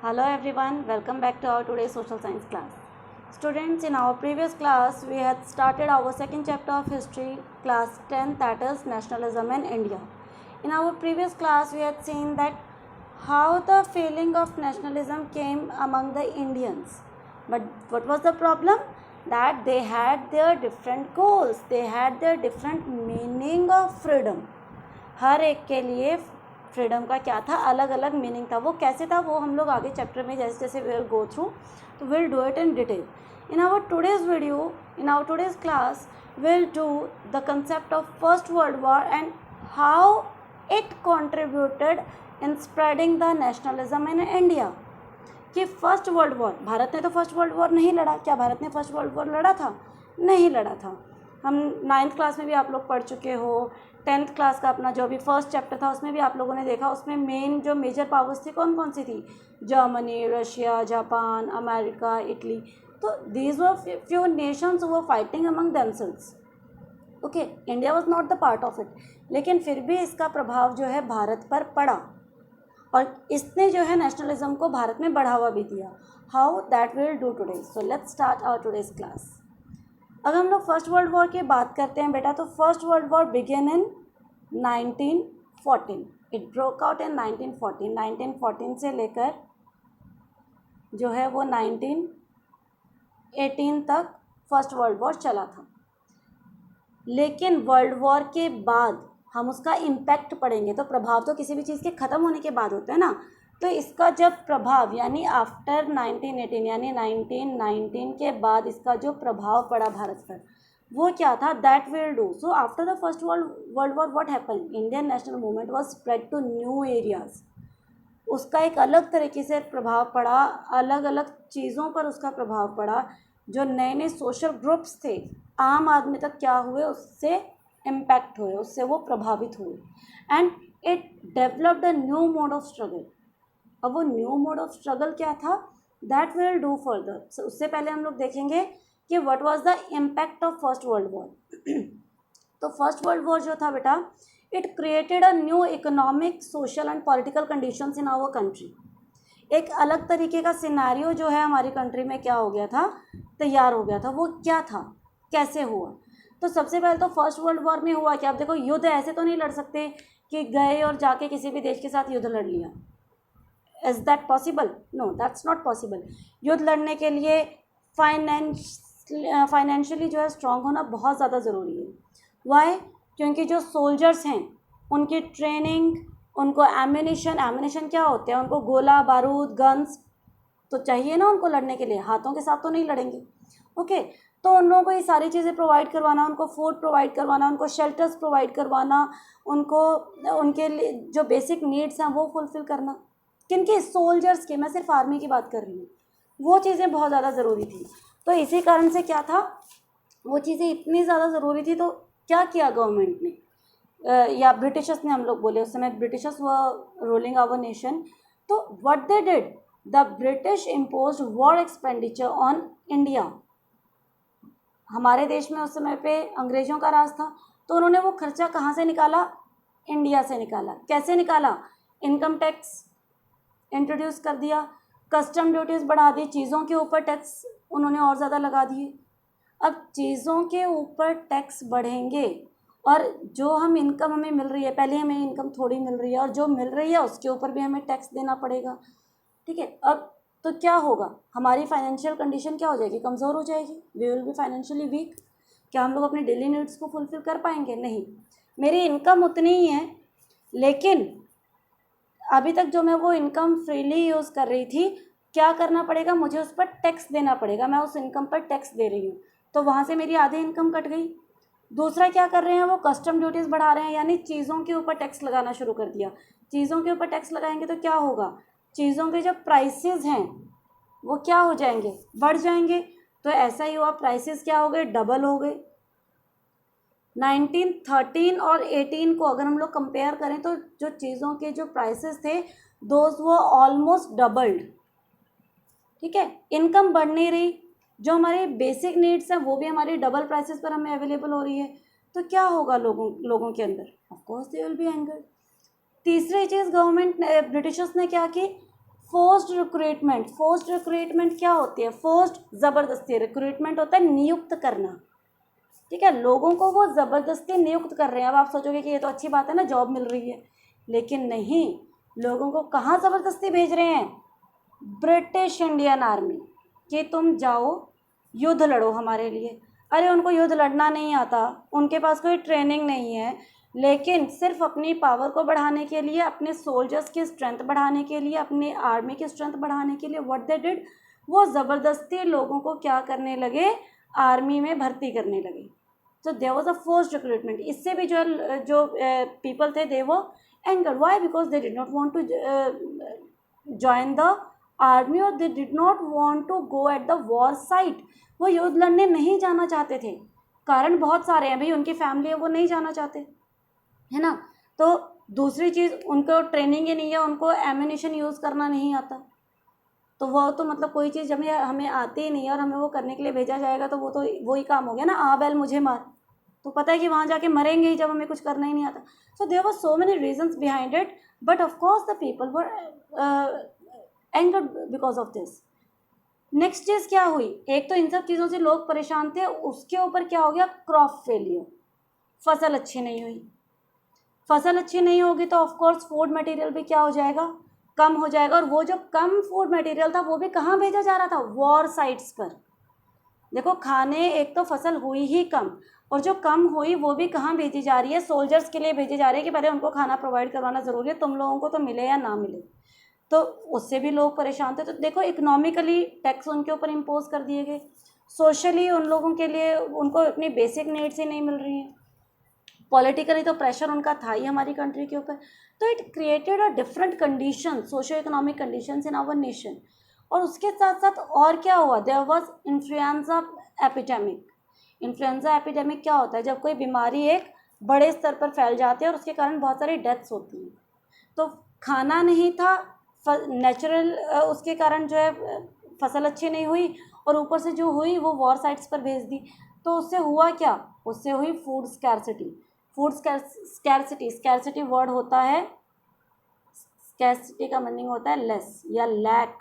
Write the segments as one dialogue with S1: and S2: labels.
S1: Hello everyone, welcome back to our today's social science class. Students, in our previous class, we had started our second chapter of history, class 10, that is nationalism in India. In our previous class, we had seen that how the feeling of nationalism came among the Indians. But what was the problem? That they had their different goals, they had their different meaning of freedom. हर एक के लिए freedom का क्या था, अलग अलग meaning था. वो कैसे था वो हम लोग आगे चैप्टर में जैसे जैसे विल गो थ्रू, तो will do it in detail. In our today's video, in our today's class, will do the concept of first world war and how it contributed in spreading the nationalism in India. कि first world war, Bharat ने तो first world war नहीं लड़ा. क्या भारत ने first world war लड़ा था? नहीं लड़ा था. हम 9th क्लास में भी आप लोग पढ़ चुके हो. 10th क्लास का अपना जो भी फर्स्ट चैप्टर था उसमें भी आप लोगों ने देखा, उसमें मेन जो मेजर पावर्स थी कौन कौन सी थी? Germany, Russia, Japan, America, Italy. तो these were few nations were fighting among themselves. Okay, India was not the part of it, लेकिन फिर भी इसका प्रभाव जो है भारत पर पड़ा और इसने जो है नेशनलिज्म को भारत में बढ़ावा भी दिया. How, that will do today. So let's start our today's class. अगर हम लोग फर्स्ट वर्ल्ड वॉर की बात करते हैं बेटा, तो first world war began in 1914. It broke out in 1914. 1914 से लेकर जो है वो 1918 तक फर्स्ट वर्ल्ड वॉर चला था. लेकिन वर्ल्ड वॉर के बाद हम उसका इम्पैक्ट पढ़ेंगे, तो प्रभाव तो किसी भी चीज़ के ख़त्म होने के बाद होता है ना. तो इसका जब प्रभाव यानी आफ्टर 1918 यानी 1919 के बाद इसका जो प्रभाव पड़ा भारत पर, वो क्या था, that will do. So after the first world war what happened? Indian national movement was spread to new areas. उसका एक अलग तरीके से प्रभाव पड़ा, अलग अलग चीज़ों पर उसका प्रभाव पड़ा. जो नए नए सोशल ग्रुप्स थे, आम आदमी तक क्या हुए, उससे इम्पैक्ट हुए, उससे वो प्रभावित हुए. And it developed a new mode of struggle. अब वो न्यू मोड ऑफ स्ट्रगल क्या था, दैट विल डू फर्दर. उससे पहले हम लोग देखेंगे कि what was the impact of first world war. तो फर्स्ट वर्ल्ड वॉर जो था बेटा, it created a new economic, social and political conditions in our country. एक अलग तरीके का सिनेरियो जो है हमारी कंट्री में क्या हो गया था, तैयार हो गया था. वो क्या था, कैसे हुआ? तो सबसे पहले तो फर्स्ट वर्ल्ड वॉर में हुआ क्या? आप देखो, युद्ध ऐसे तो नहीं लड़ सकते कि गए और जाके किसी भी देश के साथ युद्ध लड़ लिया. Is that possible? No, that's not possible. युद्ध लड़ने के लिए फाइनेंशियली जो है स्ट्रांग होना बहुत ज़्यादा ज़रूरी है. वाई? क्योंकि जो सोल्जर्स हैं उनकी ट्रेनिंग, उनको एम्यूनिशन क्या होते हैं, उनको गोला बारूद, गन्स तो चाहिए ना उनको लड़ने के लिए. हाथों के साथ तो नहीं लड़ेंगे. ओके, तो उन लोगों को ये सारी चीज़ें प्रोवाइड करवाना, उनको फूड प्रोवाइड करवाना, उनको शेल्टर्स प्रोवाइड करवाना, उनको उनके लिए जो बेसिक नीड्स हैं वो फुलफ़िल करना. किनके? सोल्जर्स के. मैं सिर्फ आर्मी की बात कर रही हूँ. वो चीज़ें बहुत ज़्यादा ज़रूरी थी. तो इसी कारण से क्या था, वो चीज़ें इतनी ज़्यादा ज़रूरी थी, तो क्या किया गवर्नमेंट ने, या ब्रिटिशर्स ने, हम लोग बोले उस समय Britishers were ruling our nation. तो what they did, the British imposed war expenditure on India. हमारे देश में उस समय पे अंग्रेज़ों का राज था, तो उन्होंने वो खर्चा कहाँ से निकाला? इंडिया से निकाला. कैसे निकाला? इनकम टैक्स इंट्रोड्यूस कर दिया, कस्टम ड्यूटीज़ बढ़ा दी, चीज़ों के ऊपर टैक्स उन्होंने और ज़्यादा लगा दिए. अब चीज़ों के ऊपर टैक्स बढ़ेंगे और जो हम इनकम हमें मिल रही है, पहले हमें इनकम थोड़ी मिल रही है और जो मिल रही है उसके ऊपर भी हमें टैक्स देना पड़ेगा. ठीक है. अब तो क्या होगा, हमारी फाइनेंशियल कंडीशन क्या हो जाएगी, कमज़ोर हो जाएगी. We will be financially weak. क्या हम लोग अपनी डेली नीड्स को फुलफ़िल कर पाएंगे? नहीं. मेरी इनकम उतनी ही है, लेकिन अभी तक जो मैं वो इनकम फ्रीली यूज़ कर रही थी, क्या करना पड़ेगा, मुझे उस पर टैक्स देना पड़ेगा. मैं उस इनकम पर टैक्स दे रही हूँ, तो वहाँ से मेरी आधी इनकम कट गई. दूसरा क्या कर रहे हैं, वो कस्टम ड्यूटीज़ बढ़ा रहे हैं, यानी चीज़ों के ऊपर टैक्स लगाना शुरू कर दिया. चीज़ों के ऊपर टैक्स लगाएंगे तो क्या होगा, चीज़ों के जो प्राइसेस हैं वो क्या हो जाएंगे, बढ़ जाएंगे. तो ऐसा ही हुआ, प्राइसेस क्या हो गए, डबल हो गए. 1913 और 18 को अगर हम लोग कंपेयर करें, तो जो चीज़ों के जो प्राइसेस थे, दोज वो ऑलमोस्ट डबल्ड. ठीक है. इनकम बढ़ नहीं रही, जो हमारे बेसिक नीड्स हैं वो भी हमारी डबल प्राइसेस पर हमें अवेलेबल हो रही है. तो क्या होगा लोगों के अंदर, of course they will be angered. तीसरी चीज़, गवर्नमेंट ब्रिटिशर्स ने क्या की, फोर्स्ड रिक्रूटमेंट क्या होती है? फोर्स्ड ज़बरदस्ती, रिक्रूटमेंट होता है नियुक्त करना, ठीक है, लोगों को वो ज़बरदस्ती नियुक्त कर रहे हैं। अब आप सोचोगे कि ये तो अच्छी बात है ना, जॉब मिल रही है, लेकिन नहीं, लोगों को कहाँ ज़बरदस्ती भेज रहे हैं? ब्रिटिश इंडियन आर्मी, कि तुम जाओ युद्ध लड़ो हमारे लिए। अरे उनको युद्ध लड़ना नहीं आता, उनके पास कोई ट्रेनिंग नहीं है, लेकिन सिर्फ अपनी पावर को बढ़ाने के लिए, अपने सोल्जर्स की स्ट्रेंथ बढ़ाने के लिए, अपनी आर्मी की स्ट्रेंथ बढ़ाने के लिए व्हाट दे डिड, वो ज़बरदस्ती लोगों को क्या करने लगे? आर्मी में भर्ती करने लगे। तो there was a forced recruitment. इससे भी जो पीपल थे दे वो anger, why? Because they did not want to join the army और they did not want to go at the war site. वो युद्ध लड़ने नहीं जाना चाहते थे। कारण बहुत सारे हैं भाई, उनकी फैमिली है वो नहीं जाना चाहते, है ना। तो दूसरी चीज़, उनको ट्रेनिंग ही नहीं है, उनको एम्यूनिशन यूज़ करना नहीं आता। तो वो तो मतलब कोई चीज़ जब हमें आती ही नहीं है और हमें वो करने के लिए भेजा जाएगा तो वो तो वही काम हो गया ना, आ बैल मुझे मार। तो पता है कि वहाँ जाके मरेंगे ही जब हमें कुछ करना ही नहीं आता। So there were so many reasons behind it, but of course the people were angered because of this. Next चीज़ क्या हुई? एक तो इन सब चीज़ों से लोग परेशान थे, उसके ऊपर क्या हो गया? क्रॉप फेलियर, फसल अच्छी नहीं हुई। फसल अच्छी नहीं होगी तो ऑफ कोर्स फूड मटेरियल भी क्या हो जाएगा? कम हो जाएगा। और वो जो कम फूड मटेरियल था वो भी कहाँ भेजा जा रहा था? वॉर साइट्स पर। देखो, खाने, एक तो फसल हुई ही कम, और जो कम हुई वो भी कहाँ भेजी जा रही है? सोल्जर्स के लिए भेजी जा रही है कि पहले उनको खाना प्रोवाइड करवाना ज़रूरी है, तुम लोगों को तो मिले या ना मिले। तो उससे भी लोग परेशान थे। तो देखो, इकोनॉमिकली टैक्स उनके ऊपर इम्पोज कर दिए गए, सोशली उन लोगों के लिए उनको अपनी बेसिक नीड्स ही नहीं मिल रही हैं, पॉलिटिकली तो प्रेशर उनका था ही हमारी कंट्री के ऊपर। तो it created a different condition, socio economic conditions in our nation. और उसके साथ साथ और क्या हुआ? There was influenza epidemic. Influenza epidemic क्या होता है? जब कोई बीमारी एक बड़े स्तर पर फैल जाती है और उसके कारण बहुत सारी डेथ्स होती हैं। तो खाना नहीं था, नेचुरल उसके कारण जो है फसल अच्छी नहीं हुई, और ऊपर से जो हुई वो वॉर साइट्स पर भेज दी। तो उससे हुआ क्या? उससे हुई food scarcity. Food scarcity, scarcity word होता है, स्कैर्सिटी का मीनिंग होता है लेस या लैक,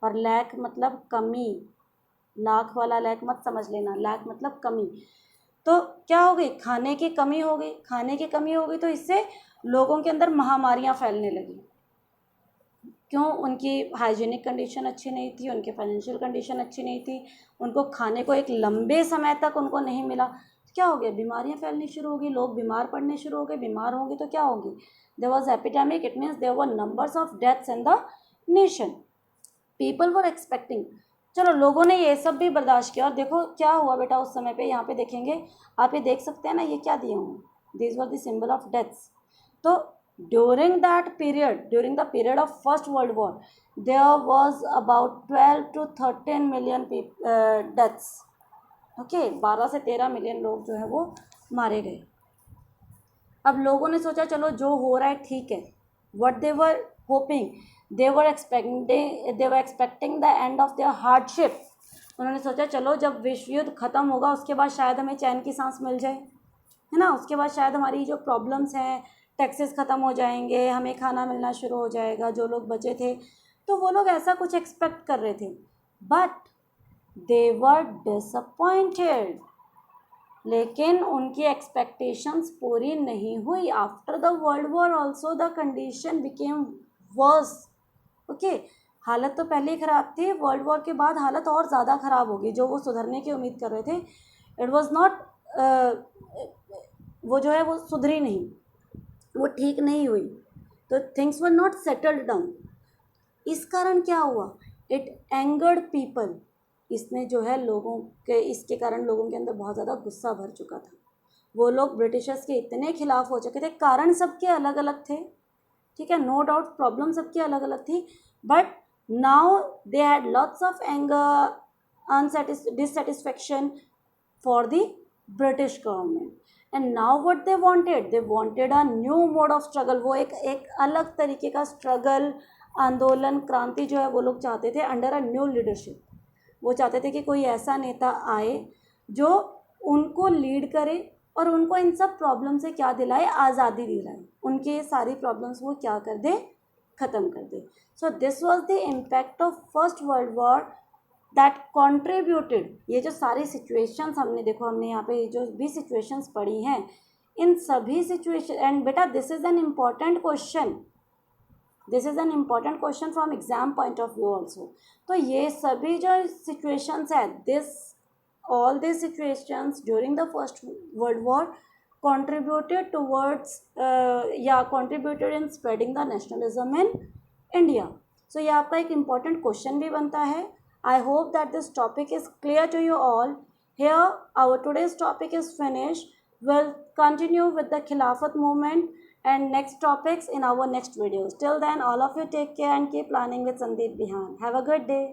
S1: और लैक मतलब कमी, लाख वाला लैक मत समझ लेना, लैक मतलब कमी। तो क्या हो गई? खाने की कमी हो गई। खाने की कमी हो गई तो इससे लोगों के अंदर महामारियां फैलने लगी। क्यों? उनकी हाइजीनिक कंडीशन अच्छी नहीं थी, उनकी फाइनेंशियल कंडीशन अच्छी नहीं थी, उनको खाने को एक लंबे समय तक उनको नहीं मिला। क्या हो गया? बीमारियां फैलनी शुरू हो गई, लोग बीमार पड़ने शुरू हो गए। बीमार होंगे तो क्या होगी? There was epidemic, it means there were numbers of deaths in the nation. People were expecting. चलो, लोगों ने ये सब भी बर्दाश्त किया, और देखो क्या हुआ बेटा उस समय पे। यहाँ पे देखेंगे आप, ये देख सकते हैं ना, ये क्या दिए हुए? This were the symbol of deaths. तो during the period of First World War, there was about 12 to 13 million deaths. Okay, 12 से 13 मिलियन लोग जो है वो मारे गए। अब लोगों ने सोचा चलो जो हो रहा है ठीक है। what they were hoping, they were expecting the end of their hardship. उन्होंने सोचा चलो जब विश्व युद्ध ख़त्म होगा उसके बाद शायद हमें चैन की सांस मिल जाए, है ना। उसके बाद शायद हमारी जो प्रॉब्लम्स हैं, टैक्सेस ख़त्म हो जाएंगे, हमें खाना मिलना शुरू हो जाएगा। जो लोग बचे थे तो वो लोग ऐसा कुछ एक्सपेक्ट कर रहे थे, बट दे वर डिसअपॉइंटेड। लेकिन उनकी एक्सपेक्टेशंस पूरी नहीं हुई। After the world war also the condition became worse. Okay, हालत तो पहले ही ख़राब थी, वर्ल्ड वॉर के बाद हालत और ज़्यादा ख़राब होगी। जो वो सुधरने की उम्मीद कर रहे थे, इट वॉज नॉट, वो जो है वो सुधरी नहीं, वो ठीक नहीं हुई। तो things were not settled down. इस कारण क्या हुआ? It angered people. इसने जो है लोगों के, इसके कारण लोगों के अंदर बहुत ज़्यादा गुस्सा भर चुका था। वो लोग ब्रिटिशर्स के इतने खिलाफ हो चुके थे। कारण सबके अलग अलग थे, ठीक है, नो डाउट, प्रॉब्लम सबकी अलग अलग थी, but now they had lots of anger, dissatisfaction for the British government. And now what they wanted a new mode of struggle. वो एक अलग तरीके का स्ट्रगल, आंदोलन, क्रांति जो है वो लोग चाहते थे अंडर अ न्यू लीडरशिप। वो चाहते थे कि कोई ऐसा नेता आए जो उनको लीड करे और उनको इन सब प्रॉब्लम से क्या दिलाए? आज़ादी दिलाए। उनकी ये सारी प्रॉब्लम्स वो क्या कर दे? ख़त्म कर दे. So this was the impact of first world war that contributed. ये जो सारी सिचुएशंस हमने देखो, हमने यहाँ पे जो भी सिचुएशंस पढ़ी हैं, इन सभी सिचुएशन, एंड बेटा this is an important question, this is an important question from exam point of view also. तो ये सभी जो सिचुएशंस है, this all these situations during the first world war contributed towards contributed in spreading the nationalism in India. So ये आपका एक important question भी बनता है. I hope that this topic is clear to you all. Here our today's topic is finished. We'll continue with the Khilafat movement and next topics in our next videos. Till then, all of you take care and keep learning with Sandeep Bihan. Have a good day.